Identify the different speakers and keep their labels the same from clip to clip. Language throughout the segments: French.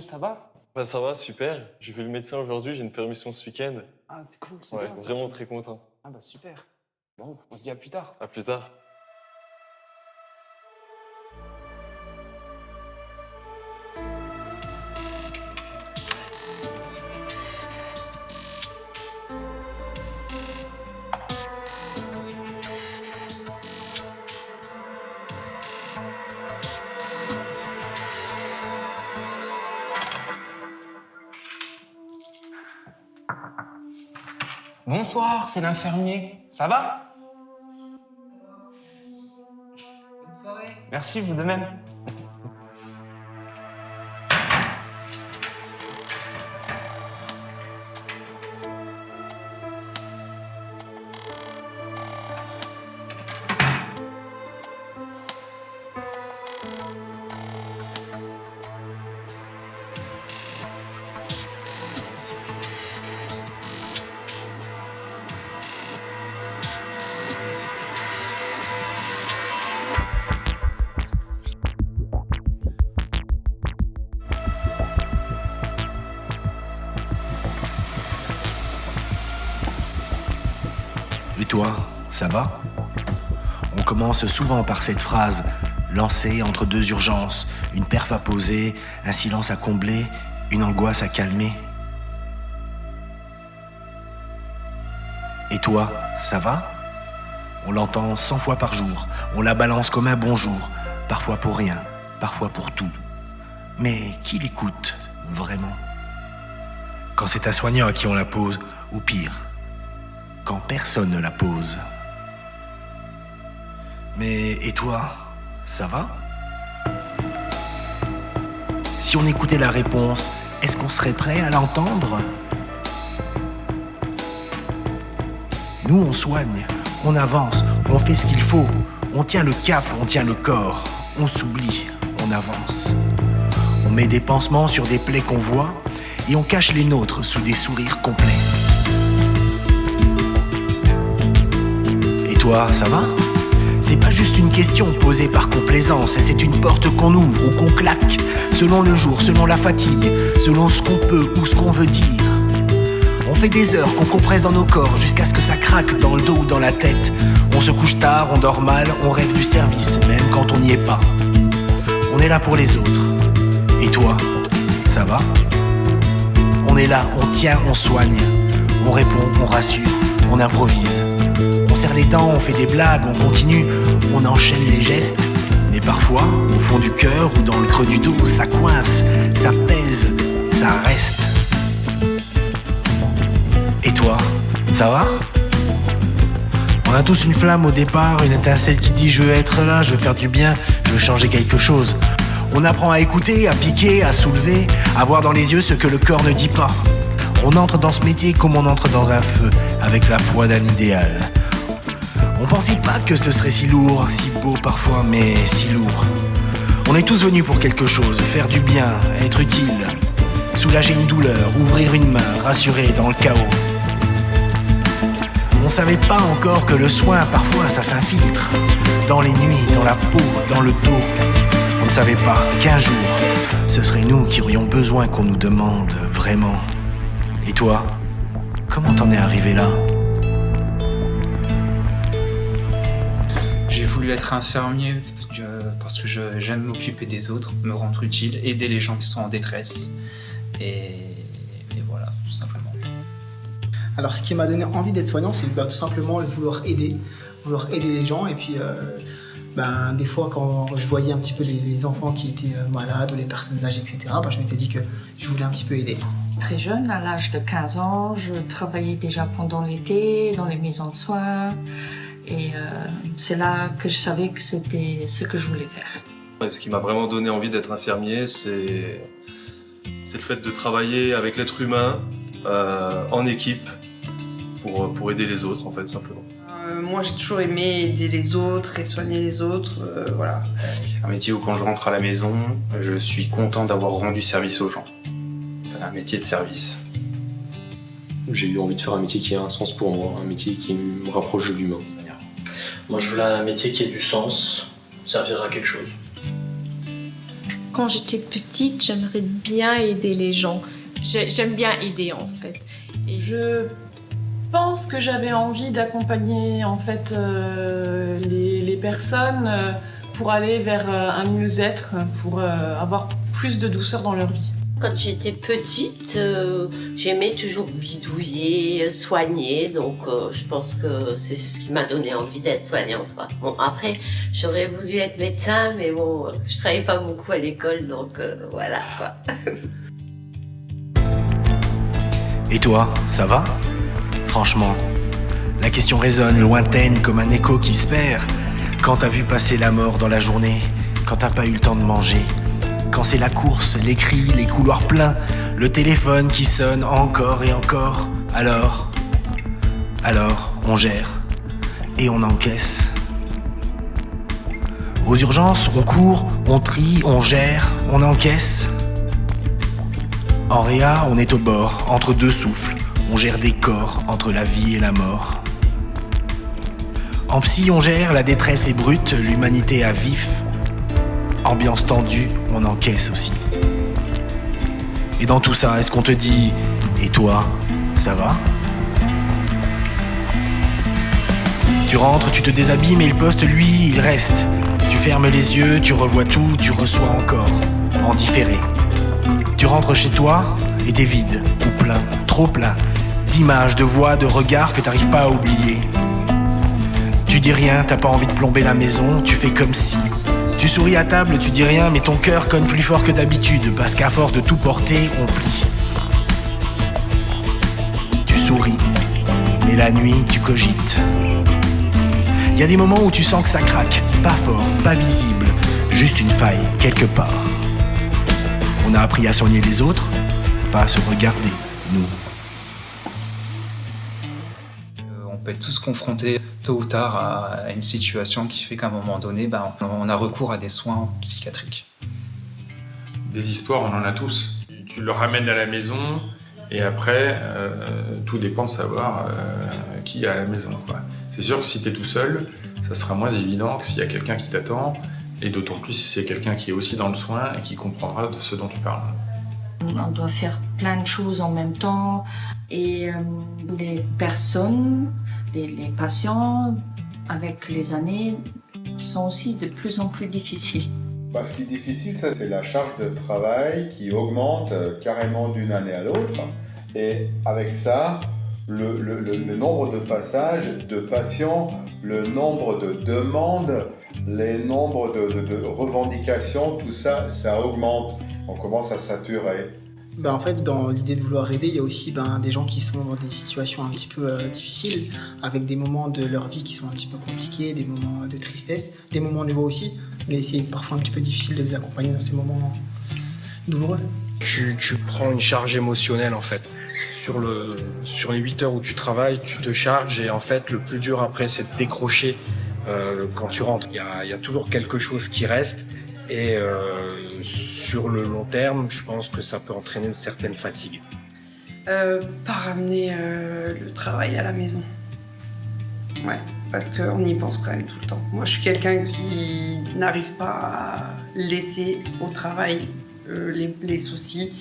Speaker 1: ça va?
Speaker 2: Bah ça va, super. J'ai vu le médecin aujourd'hui, j'ai une permission ce week-end.
Speaker 1: Ah, c'est cool, c'est
Speaker 2: Ouais,
Speaker 1: bien ça.
Speaker 2: vraiment très content.
Speaker 1: Ah bah super. Bon, on se dit à plus tard.
Speaker 2: À plus tard.
Speaker 1: Bonsoir, c'est l'infirmier. Ça va?
Speaker 3: Bonne soirée.
Speaker 1: Merci, vous de même.
Speaker 4: Et toi, ça va? On commence souvent par cette phrase, lancée entre deux urgences, une perf à poser, un silence à combler, une angoisse à calmer. Et toi, ça va? On l'entend 100 fois par jour, on la balance comme un bonjour, parfois pour rien, parfois pour tout. Mais qui l'écoute, vraiment? Quand c'est un soignant à qui on la pose, ou pire, quand personne ne la pose. Mais et toi, ça va? Si on écoutait la réponse, est-ce qu'on serait prêt à l'entendre? Nous, on soigne, on avance, on fait ce qu'il faut, on tient le cap, on tient le corps, on s'oublie, on avance. On met des pansements sur des plaies qu'on voit et on cache les nôtres sous des sourires complets. Et toi, ça va? C'est pas juste une question posée par complaisance, c'est une porte qu'on ouvre ou qu'on claque, selon le jour, selon la fatigue, selon ce qu'on peut ou ce qu'on veut dire. On fait des heures qu'on compresse dans nos corps jusqu'à ce que ça craque dans le dos ou dans la tête. On se couche tard, on dort mal, on rêve du service, même quand on n'y est pas. On est là pour les autres. Et toi, ça va? On est là, on tient, on soigne, on répond, on rassure, on improvise. On serre les dents, on fait des blagues, on continue, on enchaîne les gestes. Mais parfois, au fond du cœur ou dans le creux du dos, ça coince, ça pèse, ça reste. Et toi, ça va? On a tous une flamme au départ, une étincelle qui dit je veux être là, je veux faire du bien, je veux changer quelque chose. On apprend à écouter, à piquer, à soulever, à voir dans les yeux ce que le corps ne dit pas. On entre dans ce métier comme on entre dans un feu, avec la foi d'un idéal. On pensait pas que ce serait si lourd, si beau parfois, mais si lourd. On est tous venus pour quelque chose, faire du bien, être utile, soulager une douleur, ouvrir une main, rassurer dans le chaos. On savait pas encore que le soin, parfois, ça s'infiltre. Dans les nuits, dans la peau, dans le dos. On ne savait pas qu'un jour, ce serait nous qui aurions besoin qu'on nous demande vraiment. Et toi, comment t'en es arrivé là?
Speaker 5: J'ai voulu être infirmier parce que j'aime m'occuper des autres, me rendre utile, aider les gens qui sont en détresse. Et voilà, tout simplement.
Speaker 6: Alors, ce qui m'a donné envie d'être soignant, c'est tout simplement vouloir aider les gens. Et puis, des fois, quand je voyais un petit peu les enfants qui étaient malades ou les personnes âgées, etc., je m'étais dit que je voulais un petit peu aider.
Speaker 7: Très jeune, à l'âge de 15 ans, je travaillais déjà pendant l'été dans les maisons de soins. Et c'est là que je savais que c'était ce que je voulais faire.
Speaker 2: Et ce qui m'a vraiment donné envie d'être infirmier, c'est le fait de travailler avec l'être humain, en équipe, pour aider les autres, en fait, simplement.
Speaker 3: Moi, j'ai toujours aimé aider les autres et soigner les autres, voilà.
Speaker 5: Un métier où quand je rentre à la maison, je suis content d'avoir rendu service aux gens. Enfin, un métier de service.
Speaker 8: J'ai eu envie de faire un métier qui a un sens pour moi, un métier qui me rapproche de l'humain.
Speaker 9: Moi, je voulais un métier qui ait du sens, servir à quelque chose. Quand j'étais petite, j'aimerais bien aider les gens. J'aime bien aider en fait. Et
Speaker 10: je pense que j'avais envie d'accompagner en fait les personnes pour aller vers un mieux-être, pour avoir plus de douceur dans leur vie.
Speaker 11: Quand j'étais petite, j'aimais toujours bidouiller, soigner, donc je pense que c'est ce qui m'a donné envie d'être soignante, quoi. Bon, après, j'aurais voulu être médecin, mais bon, je travaillais pas beaucoup à l'école, donc voilà, quoi.
Speaker 4: Et toi, ça va? Franchement, la question résonne lointaine comme un écho qui se perd. Quand t'as vu passer la mort dans la journée, quand t'as pas eu le temps de manger, quand c'est la course, les cris, les couloirs pleins, le téléphone qui sonne encore et encore, alors, on gère et on encaisse. Aux urgences, on court, on trie, on gère, on encaisse. En réa, on est au bord, entre deux souffles, on gère des corps entre la vie et la mort. En psy, on gère, la détresse est brute, l'humanité à vif. Ambiance tendue, on encaisse aussi. Et dans tout ça, est-ce qu'on te dit « Et toi, ça va ?» Tu rentres, tu te déshabilles, mais le poste, lui, il reste. Tu fermes les yeux, tu revois tout, tu reçois encore, en différé. Tu rentres chez toi, et t'es vide, ou plein, trop plein, d'images, de voix, de regards que t'arrives pas à oublier. Tu dis rien, t'as pas envie de plomber la maison, tu fais comme si. Tu souris à table, tu dis rien, mais ton cœur cogne plus fort que d'habitude, parce qu'à force de tout porter, on plie. Tu souris, mais la nuit, tu cogites. Il y a des moments où tu sens que ça craque, pas fort, pas visible, juste une faille, quelque part. On a appris à soigner les autres, pas à se regarder, nous.
Speaker 5: On peut être tous confrontés tôt ou tard à une situation qui fait qu'à un moment donné, on a recours à des soins psychiatriques.
Speaker 12: Des histoires, on en a tous. Tu le ramènes à la maison et après, tout dépend de savoir qui est à la maison, quoi. C'est sûr que si tu es tout seul, ça sera moins évident que s'il y a quelqu'un qui t'attend, et d'autant plus si c'est quelqu'un qui est aussi dans le soin et qui comprendra de ce dont tu parles.
Speaker 7: On doit faire plein de choses en même temps et les personnes, les patients, avec les années, sont aussi de plus en plus difficiles.
Speaker 13: Ce qui est difficile, ça, c'est la charge de travail qui augmente carrément d'une année à l'autre. Et avec ça, le nombre de passages de patients, le nombre de demandes, les nombres de revendications, tout ça, ça augmente. On commence à saturer.
Speaker 6: En fait, dans l'idée de vouloir aider, il y a aussi des gens qui sont dans des situations un petit peu difficiles, avec des moments de leur vie qui sont un petit peu compliqués, des moments de tristesse, des moments de joie aussi, mais c'est parfois un petit peu difficile de les accompagner dans ces moments douloureux.
Speaker 14: Tu prends une charge émotionnelle en fait. Sur les 8 heures où tu travailles, tu te charges et en fait le plus dur après c'est de décrocher quand tu rentres. Il y a toujours quelque chose qui reste et sur le long terme, je pense que ça peut entraîner une certaine fatigue.
Speaker 3: Pas ramener le travail à la maison. Ouais, parce qu'on y pense quand même tout le temps. Moi, je suis quelqu'un qui n'arrive pas à laisser au travail les soucis.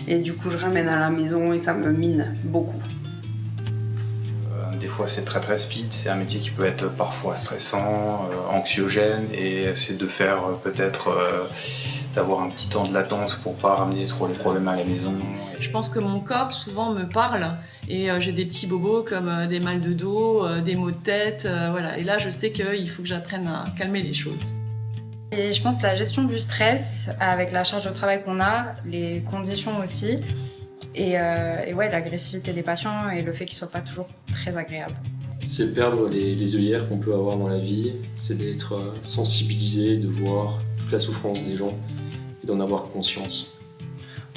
Speaker 3: Et du coup, je ramène à la maison et ça me mine beaucoup.
Speaker 5: Des fois, c'est très très speed. C'est un métier qui peut être parfois stressant, anxiogène. Et c'est de faire peut-être d'avoir un petit temps de latence pour pas ramener trop les problèmes à la maison.
Speaker 10: Je pense que mon corps souvent me parle et j'ai des petits bobos comme des mal de dos, des maux de tête, voilà. Et là, je sais qu'il faut que j'apprenne à calmer les choses.
Speaker 15: Et je pense que la gestion du stress, avec la charge de travail qu'on a, les conditions aussi, et ouais, l'agressivité des patients et le fait qu'ils soient pas toujours très agréables.
Speaker 8: C'est perdre les œillères qu'on peut avoir dans la vie, c'est d'être sensibilisé, de voir toute la souffrance des gens et d'en avoir conscience.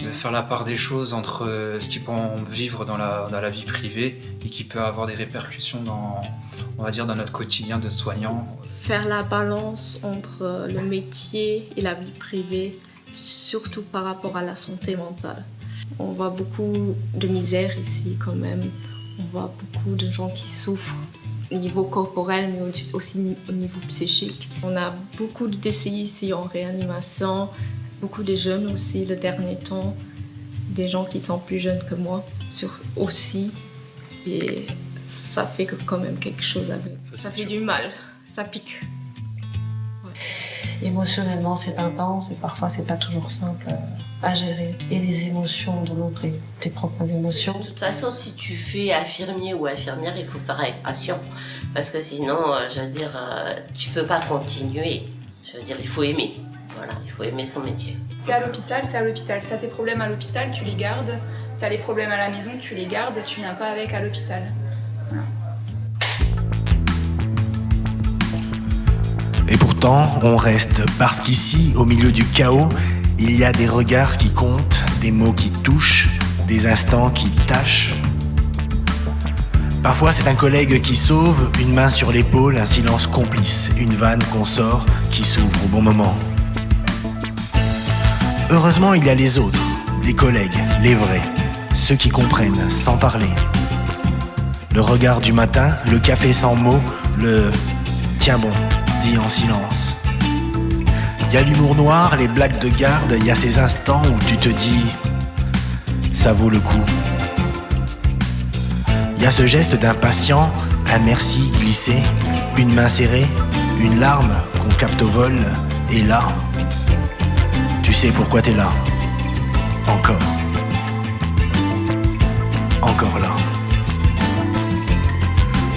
Speaker 5: De faire la part des choses entre ce qu'ils peuvent vivre dans la vie privée et qui peut avoir des répercussions dans notre quotidien de soignant.
Speaker 9: Faire la balance entre le métier et la vie privée, surtout par rapport à la santé mentale. On voit beaucoup de misère ici quand même. On voit beaucoup de gens qui souffrent au niveau corporel, mais aussi au niveau psychique. On a beaucoup de décès ici en réanimation, Beaucoup de jeunes aussi, le dernier temps, des gens qui sont plus jeunes que moi aussi. Et ça fait quand même quelque chose avec. Ça fait du mal, ça pique.
Speaker 16: Émotionnellement, c'est intense et parfois c'est pas toujours simple à gérer. Et les émotions de l'autre et tes propres émotions.
Speaker 11: De toute façon, si tu fais infirmier ou infirmière, il faut faire avec passion. Parce que sinon, je veux dire, tu peux pas continuer. Je veux dire, il faut aimer. Voilà, il faut aimer son métier.
Speaker 17: T'es à l'hôpital. T'as tes problèmes à l'hôpital, tu les gardes. T'as les problèmes à la maison, tu les gardes. Tu viens pas avec à l'hôpital. Voilà.
Speaker 4: Et pourtant, on reste parce qu'ici, au milieu du chaos, il y a des regards qui comptent, des mots qui touchent, des instants qui tâchent. Parfois, c'est un collègue qui sauve, une main sur l'épaule, un silence complice, une vanne qu'on sort qui s'ouvre au bon moment. Heureusement, il y a les autres, les collègues, les vrais, ceux qui comprennent sans parler. Le regard du matin, le café sans mots, le « tiens bon », dit en silence. Il y a l'humour noir, les blagues de garde, il y a ces instants où tu te dis « ça vaut le coup ». Il y a ce geste d'un patient, un merci glissé, une main serrée, une larme qu'on capte au vol, et là, tu sais pourquoi t'es là. Encore. Encore là.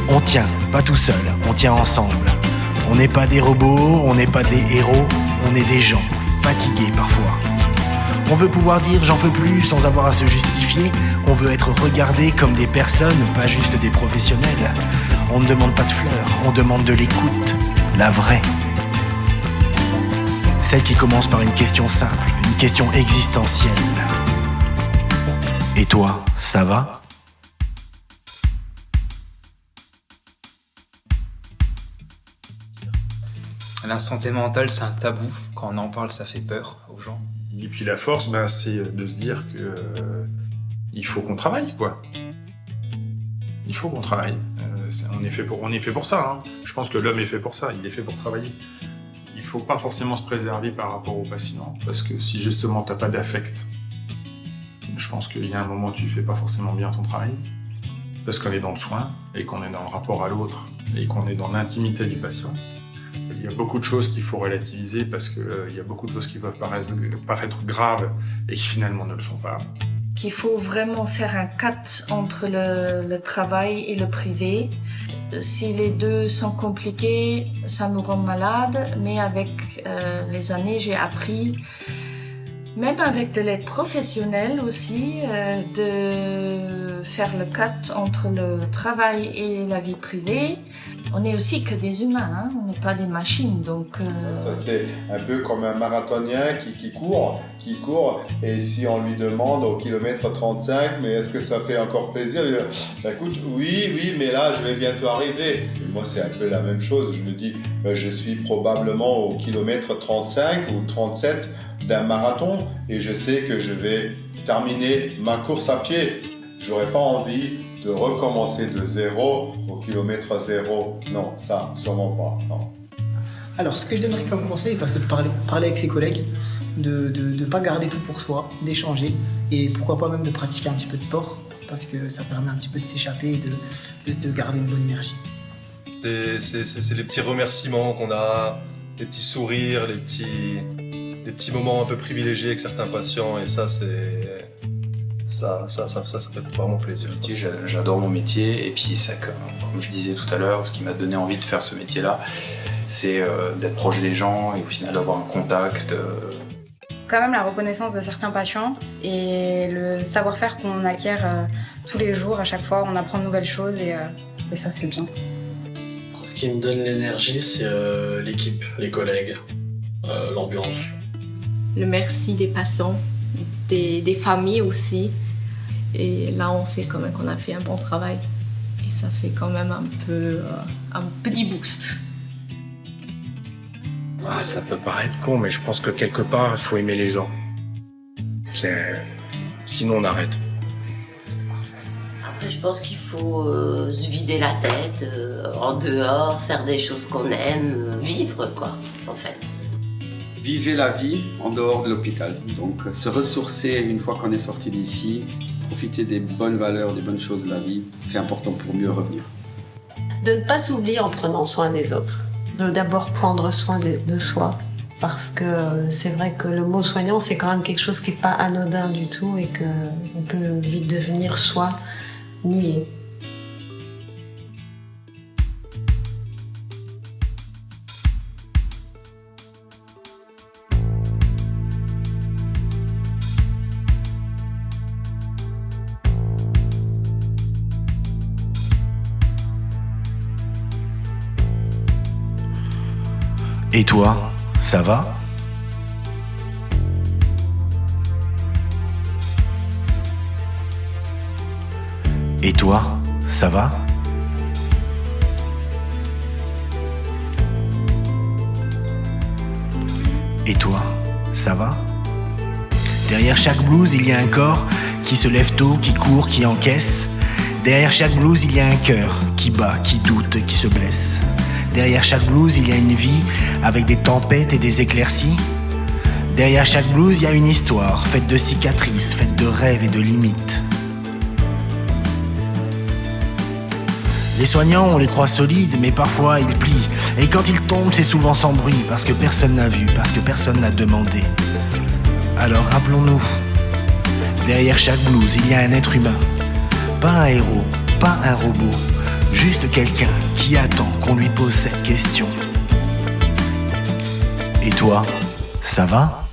Speaker 4: On tient, pas tout seul, on tient ensemble. On n'est pas des robots, on n'est pas des héros, on est des gens, fatigués parfois. On veut pouvoir dire j'en peux plus sans avoir à se justifier. On veut être regardé comme des personnes, pas juste des professionnels. On ne demande pas de fleurs, on demande de l'écoute, la vraie. Celle qui commence par une question simple, une question existentielle. Et toi, ça va ?
Speaker 5: La santé mentale, c'est un tabou. Quand on en parle, ça fait peur aux gens.
Speaker 12: Et puis la force, c'est de se dire que il faut qu'on travaille, quoi. Il faut qu'on travaille. On est fait pour ça. Hein. Je pense que l'homme est fait pour ça. Il est fait pour travailler. Il faut pas forcément se préserver par rapport aux patients, parce que si justement t'as pas d'affect, je pense qu'il y a un moment où tu fais pas forcément bien ton travail, parce qu'on est dans le soin et qu'on est dans le rapport à l'autre et qu'on est dans l'intimité du patient. Il y a beaucoup de choses qu'il faut relativiser parce qu'il y a beaucoup de choses qui peuvent paraître graves et qui finalement ne le sont pas.
Speaker 7: Qu'il faut vraiment faire un cut entre le travail et le privé. Si les deux sont compliqués, ça nous rend malades, mais avec les années, j'ai appris, même avec de l'aide professionnelle aussi, de faire le cut entre le travail et la vie privée. On n'est aussi que des humains, hein? On n'est pas des machines, donc...
Speaker 13: Ça, c'est un peu comme un marathonien qui court, et si on lui demande au kilomètre 35, mais est-ce que ça fait encore plaisir? Il dit, écoute, oui, mais là, je vais bientôt arriver. Et moi, c'est un peu la même chose. Je me dis, je suis probablement au kilomètre 35 ou 37 d'un marathon, et je sais que je vais terminer ma course à pied. J'aurais pas envie de recommencer de zéro au kilomètre zéro. Non, ça, sûrement pas. Non.
Speaker 6: Alors, ce que je donnerais comme conseil, c'est de parler avec ses collègues, de ne pas garder tout pour soi, d'échanger, et pourquoi pas même de pratiquer un petit peu de sport, parce que ça permet un petit peu de s'échapper et de garder une bonne énergie.
Speaker 2: C'est les petits remerciements qu'on a, les petits sourires, les petits moments un peu privilégiés avec certains patients, et ça, ça fait vraiment plaisir.
Speaker 5: J'adore mon métier, et puis ça, comme je disais tout à l'heure, ce qui m'a donné envie de faire ce métier-là, c'est d'être proche des gens et au final d'avoir un contact.
Speaker 15: Quand même la reconnaissance de certains patients et le savoir-faire qu'on acquiert tous les jours, à chaque fois, on apprend de nouvelles choses et ça c'est bien.
Speaker 18: Ce qui me donne l'énergie, c'est l'équipe, les collègues, l'ambiance. Le merci des patients, des familles aussi. Et là, on sait quand même qu'on a fait un bon travail. Et ça fait quand même un petit boost.
Speaker 14: Ah, ça peut paraître con, mais je pense que quelque part, il faut aimer les gens. Sinon, on arrête.
Speaker 11: Après, je pense qu'il faut se vider la tête en dehors, faire des choses qu'on aime, vivre, quoi, en fait.
Speaker 19: vivez la vie en dehors de l'hôpital. Donc se ressourcer une fois qu'on est sorti d'ici, profiter des bonnes valeurs, des bonnes choses de la vie, c'est important pour mieux revenir.
Speaker 16: De ne pas s'oublier en prenant soin des autres. De d'abord prendre soin de soi. Parce que c'est vrai que le mot soignant, c'est quand même quelque chose qui n'est pas anodin du tout et qu'on peut vite devenir soi nié.
Speaker 4: Et toi, ça va ? Et toi, ça va ? Et toi, ça va ? Derrière chaque blouse, il y a un corps qui se lève tôt, qui court, qui encaisse. Derrière chaque blouse, il y a un cœur qui bat, qui doute, qui se blesse. Derrière chaque blouse, il y a une vie avec des tempêtes et des éclaircies. Derrière chaque blouse, il y a une histoire faite de cicatrices, faite de rêves et de limites. Les soignants, on les croit solides, mais parfois ils plient. Et quand ils tombent, c'est souvent sans bruit, parce que personne n'a vu, parce que personne n'a demandé. Alors rappelons-nous, derrière chaque blouse, il y a un être humain. Pas un héros, pas un robot. Juste quelqu'un qui attend qu'on lui pose cette question. Et toi, ça va ?